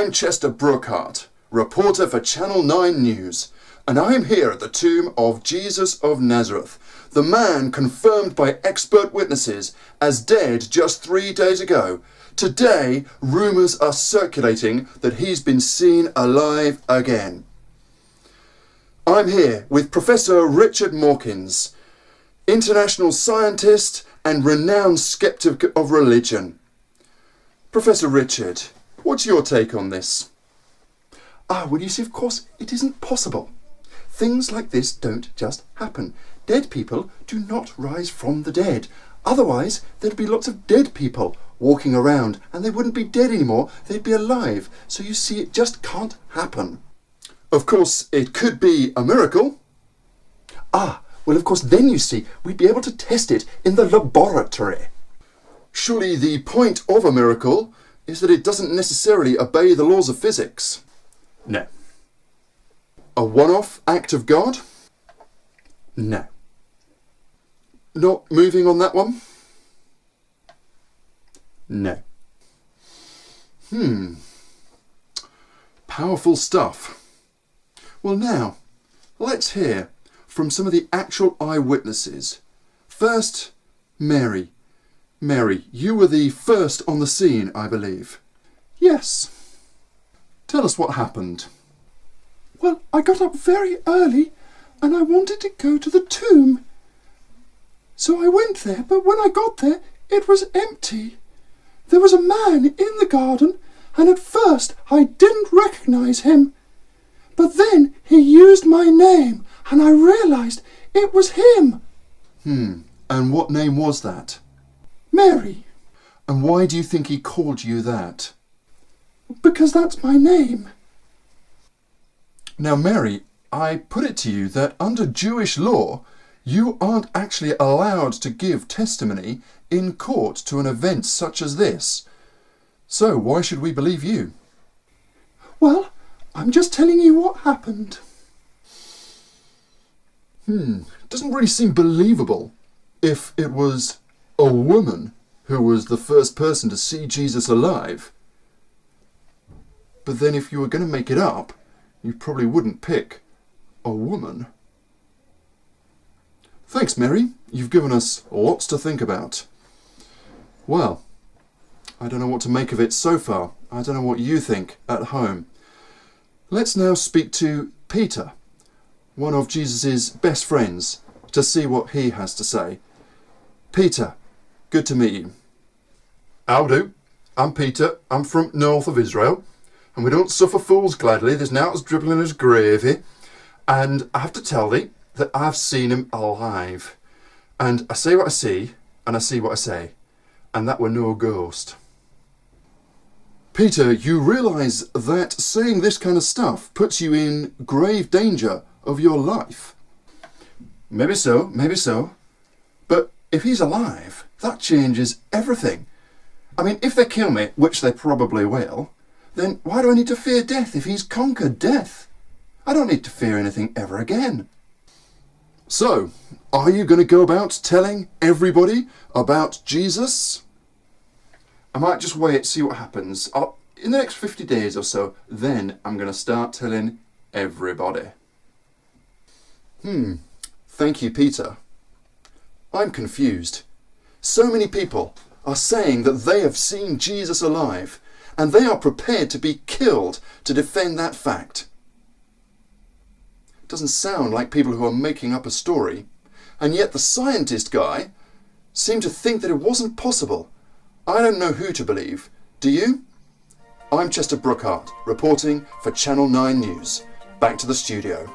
I'm Chester Brookhart, reporter for Channel 9 News, and I'm here at the tomb of Jesus of Nazareth, the man confirmed by expert witnesses as dead just 3 days ago. Today, rumours are circulating that he's been seen alive again. I'm here with Professor Richard Mawkins, international scientist and renowned skeptic of religion. Professor Richard, what's your take on this? Well, you see, of course, it isn't possible. Things like this don't just happen. Dead people do not rise from the dead. Otherwise, there'd be lots of dead people walking around, and they wouldn't be dead anymore, they'd be alive. So you see, it just can't happen. Of course, it could be a miracle. Well, of course, then you see, we'd be able to test it in the laboratory. Surely the point of a miracle is that it doesn't necessarily obey the laws of physics. No. A one-off act of God? No. Not moving on that one? No. Powerful stuff. Well now, let's hear from some of the actual eyewitnesses. First, Mary. Mary, you were the first on the scene, I believe. Yes. Tell us what happened. Well, I got up very early and I wanted to go to the tomb. So I went there, but when I got there, it was empty. There was a man in the garden, and at first I didn't recognise him. But then he used my name, and I realised it was him. And what name was that? Mary. And why do you think he called you that? Because that's my name. Now, Mary, I put it to you that under Jewish law, you aren't actually allowed to give testimony in court to an event such as this. So why should we believe you? Well, I'm just telling you what happened. Doesn't really seem believable if it was a woman who was the first person to see Jesus alive. But then if you were going to make it up, you probably wouldn't pick a woman. Thanks, Mary. You've given us lots to think about. Well, I don't know what to make of it so far. I don't know what you think at home. Let's now speak to Peter, one of Jesus' best friends, to see what he has to say. Peter, good to meet you. How do? I'm Peter. I'm from north of Israel. And we don't suffer fools gladly. There's naught as dribbling as gravy. And I have to tell thee that I've seen him alive. And I say what I see, and I see what I say. And that were no ghost. Peter, you realise that saying this kind of stuff puts you in grave danger of your life. Maybe so. But if he's alive, that changes everything. I mean, if they kill me, which they probably will, then why do I need to fear death if he's conquered death? I don't need to fear anything ever again. So, are you going to go about telling everybody about Jesus? I might just wait, see what happens. In the next 50 days or so, then I'm going to start telling everybody. Thank you, Peter. I'm confused. So many people are saying that they have seen Jesus alive, and they are prepared to be killed to defend that fact. It doesn't sound like people who are making up a story, and yet the scientist guy seemed to think that it wasn't possible. I don't know who to believe. Do you? I'm Chester Brookhart, reporting for Channel 9 News. Back to the studio.